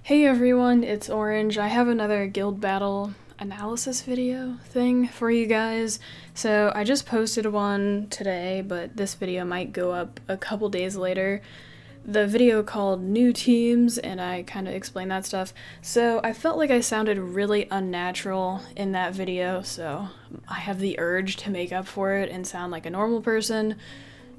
Hey everyone, it's Orange. I have another guild battle analysis video thing for you guys. So I just posted one today, but this video might go up a couple days later. The video called New Teams, and I kind of explained that stuff. So I felt like I sounded really unnatural in that video, so I have the urge to make up for it and sound like a normal person.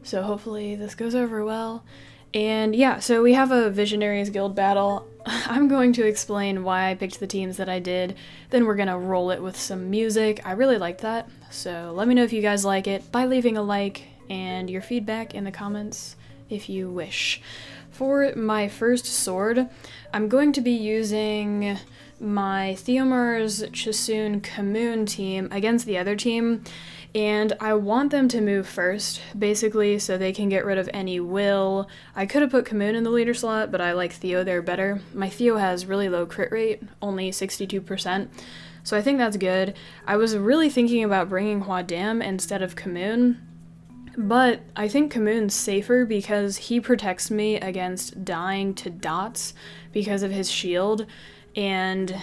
So hopefully this goes over well. And yeah, so we have a Visionaries guild battle. I'm going to explain why I picked the teams that I did, then we're gonna roll it with some music. I really liked that, so let me know if you guys like it by leaving a like and your feedback in the comments if you wish. For my first sword, I'm going to be using my Theomar's Chisoon Commune team against the other team, and I want them to move first, basically, so they can get rid of any will. I could have put Commune in the leader slot, but I like Theo there better. My Theo has really low crit rate, only 62%, so I think that's good. I was really thinking about bringing Huadam instead of Commune, but I think Commune's safer because he protects me against dying to dots because of his shield, and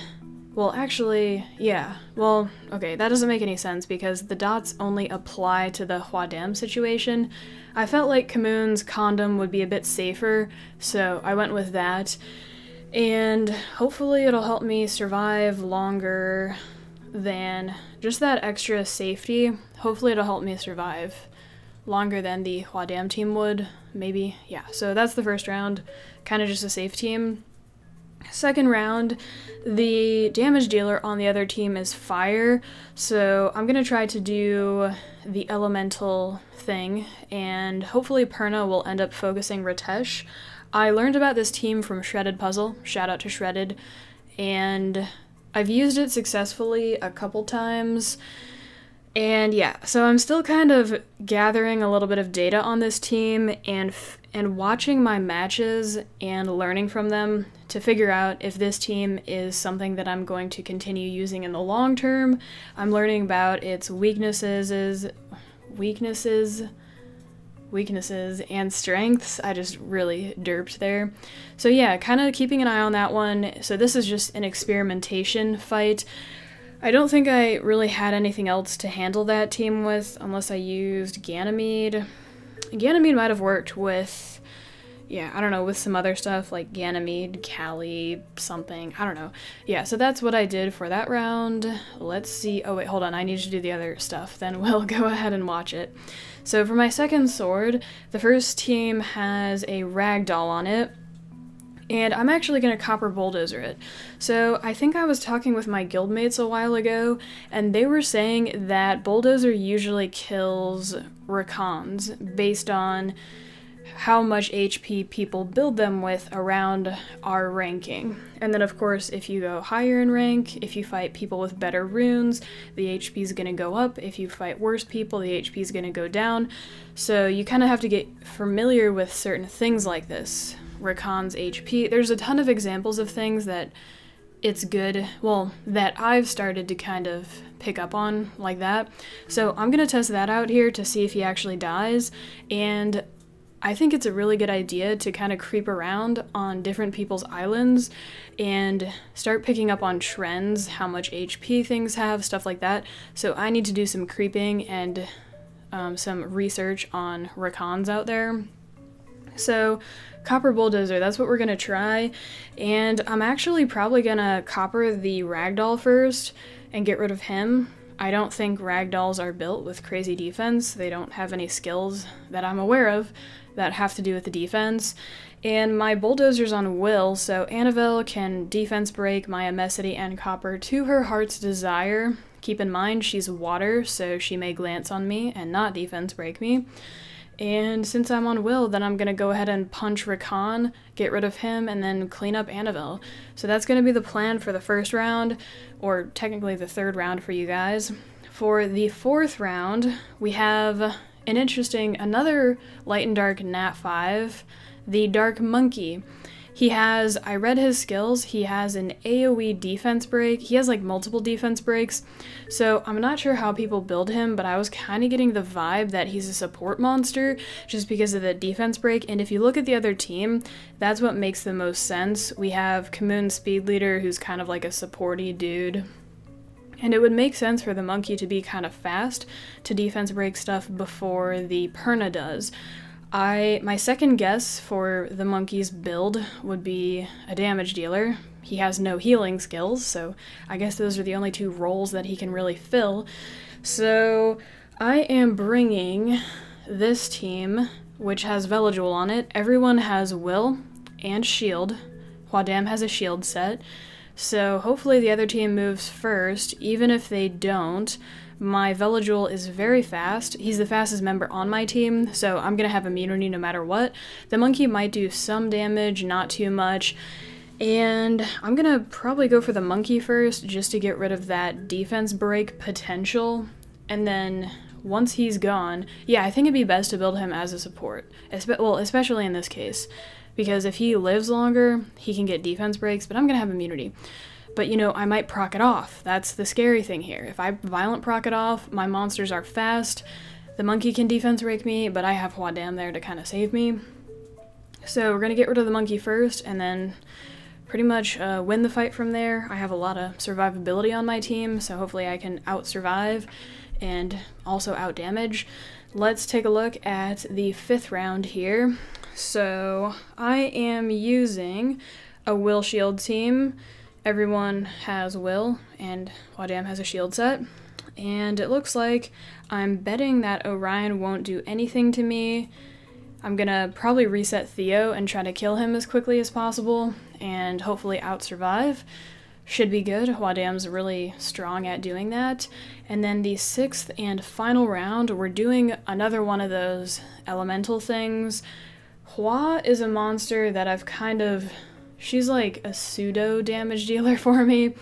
well, actually, yeah. Well, okay, that doesn't make any sense because the dots only apply to the Huadam situation. I felt like Commune's condom would be a bit safer, so I went with that. And hopefully it'll help me survive longer than just that extra safety. Hopefully it'll help me survive longer than the Huadam team would, maybe. Yeah, so that's the first round, kind of just a safe team. Second round, the damage dealer on the other team is fire, so I'm gonna try to do the elemental thing, and hopefully Perna will end up focusing Ritesh. I learned about this team from Shredded Puzzle, shout out to Shredded, and I've used it successfully a couple times. And yeah, so I'm still kind of gathering a little bit of data on this team and watching my matches and learning from them to figure out if this team is something that I'm going to continue using in the long term. I'm learning about its weaknesses and strengths. I just really derped there. So yeah, kind of keeping an eye on that one. So this is just an experimentation fight. I don't think I really had anything else to handle that team with unless I used Ganymede. Ganymede might have worked with, yeah, I don't know, with some other stuff like Ganymede, Callie, something, I don't know. Yeah, so that's what I did for that round. Let's see, oh wait, hold on, I need to do the other stuff, then we'll go ahead and watch it. So for my second sword, the first team has a ragdoll on it, and I'm actually going to copper bulldozer it. So I think I was talking with my guildmates a while ago, and they were saying that bulldozer usually kills Rakans based on how much HP people build them with around our ranking. And then of course, if you go higher in rank, if you fight people with better runes, the HP is going to go up. If you fight worse people, the HP is going to go down. So you kind of have to get familiar with certain things like this. Rakan's HP. There's a ton of examples of things that it's good, well, that I've started to kind of pick up on like that. So I'm gonna test that out here to see if he actually dies, and I think it's a really good idea to kind of creep around on different people's islands and start picking up on trends, how much HP things have, stuff like that. So I need to do some creeping and some research on Rakans out there. So copper bulldozer, that's what we're gonna try, and I'm actually probably gonna copper the ragdoll first and get rid of him. I don't think ragdolls are built with crazy defense. They don't have any skills that I'm aware of that have to do with the defense. And my bulldozer's on will, so Annabelle can defense break my Amesity and copper to her heart's desire. Keep in mind she's water, so she may glance on me and not defense break me. And since I'm on will, then I'm going to go ahead and punch Rakan, get rid of him, and then clean up Annabelle. So that's going to be the plan for the first round, or technically the third round for you guys. For the fourth round, we have another Light and Dark Nat 5, the Dark Monkey. I read his skills, he has an AoE defense break. He has like multiple defense breaks. So I'm not sure how people build him, but I was kind of getting the vibe that he's a support monster just because of the defense break. And if you look at the other team, that's what makes the most sense. We have Kamoon Speed Leader, who's kind of like a supporty dude. And it would make sense for the monkey to be kind of fast to defense break stuff before the Perna does. My second guess for the monkey's build would be a damage dealer. He has no healing skills, so I guess those are the only two roles that he can really fill. So I am bringing this team, which has Visionaries on it. Everyone has will and shield. Huadam has a shield set. So hopefully the other team moves first. Even if they don't, my Visionaries is very fast. He's the fastest member on my team, so I'm gonna have immunity no matter what. The monkey might do some damage, not too much, and I'm gonna probably go for the monkey first just to get rid of that defense break potential, and then once he's gone, yeah, I think it'd be best to build him as a support, well, especially in this case, because if he lives longer, he can get defense breaks, but I'm gonna have immunity. But, you know, I might proc it off. That's the scary thing here. If I violent proc it off, my monsters are fast. The monkey can defense break me, but I have Huadam there to kind of save me. So we're going to get rid of the monkey first, and then pretty much win the fight from there. I have a lot of survivability on my team, so hopefully I can out-survive and also out-damage. Let's take a look at the 5th round here. So I am using a will shield team. Everyone has will, and Huadam has a shield set. And it looks like I'm betting that Orion won't do anything to me. I'm gonna probably reset Theo and try to kill him as quickly as possible, and hopefully out-survive. Should be good. Huadam's really strong at doing that. And then the 6th and final round, we're doing another one of those elemental things. Hua is a monster that I've kind of... She's like a pseudo damage dealer for me.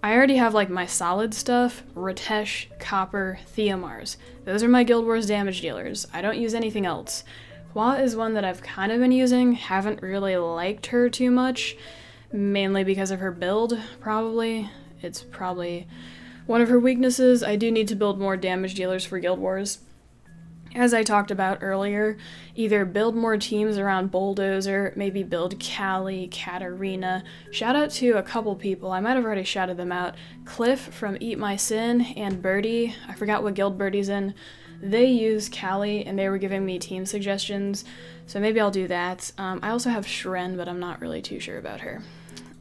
I already have like my solid stuff, Ratesh, Copper, Theomars. Those are my Guild Wars damage dealers. I don't use anything else. Hua is one that I've kind of been using, haven't really liked her too much, mainly because of her build, probably. It's probably one of her weaknesses. I do need to build more damage dealers for Guild Wars. As I talked about earlier, either build more teams around Bulldozer, maybe build Callie, Katarina. Shout out to a couple people, I might have already shouted them out. Cliff from Eat My Sin and Birdie, I forgot what guild Birdie's in. They use Callie and they were giving me team suggestions, so maybe I'll do that. I also have Shren, but I'm not really too sure about her.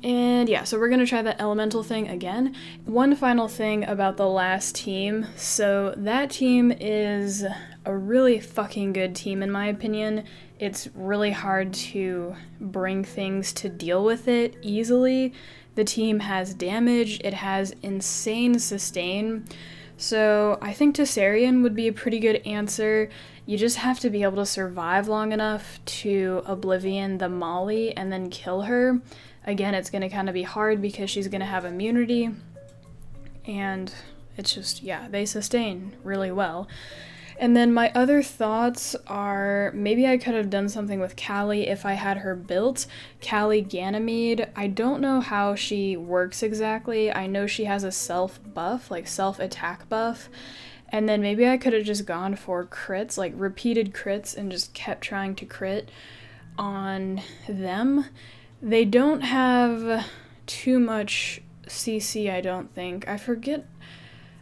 And yeah, so we're gonna try that elemental thing again. One final thing about the last team. So that team is a really fucking good team in my opinion. It's really hard to bring things to deal with it easily. The team has damage, it has insane sustain. So I think Tessarian would be a pretty good answer. You just have to be able to survive long enough to Oblivion the Molly and then kill her. Again, it's going to kind of be hard because she's going to have immunity, and it's just, yeah, they sustain really well. And then my other thoughts are maybe I could have done something with Callie if I had her built. Callie Ganymede, I don't know how she works exactly. I know she has a self buff, like self-attack buff, and then maybe I could have just gone for crits, like repeated crits, and just kept trying to crit on them. They don't have too much CC, I don't think. I forget,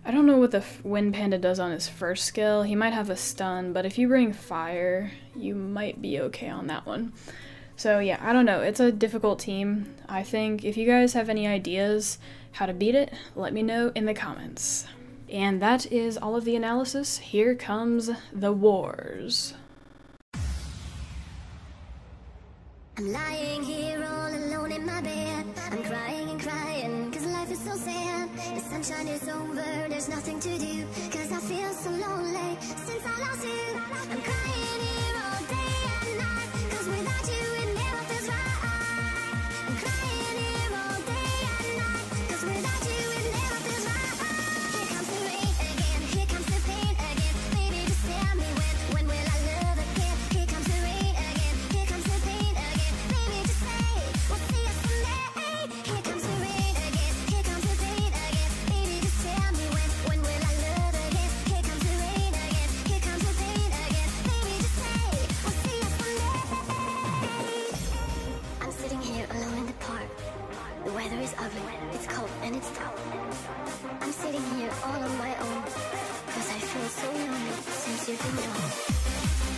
I don't know what the Wind Panda does on his first skill. He might have a stun, but if you bring fire, you might be okay on that one. So yeah, I don't know. It's a difficult team. I think if you guys have any ideas how to beat it, let me know in the comments. And that is all of the analysis. Here comes the wars. I'm lying here all alone in my bed. I'm crying and crying, cause life is so sad. The sunshine is over, there's nothing to do, cause I feel so lonely since I lost you. I'm crying here all day and night, cause without you it never feels right. I'm crying here all day and night, cause without you it never feels right. Here comes the rain again, here comes the pain again. Baby, just tell me when will I love again? Here comes the rain again, here comes the pain again. Baby, just say weather is ugly, it's cold and it's tough. I'm sitting here all on my own, cause I feel so lonely since you've been gone.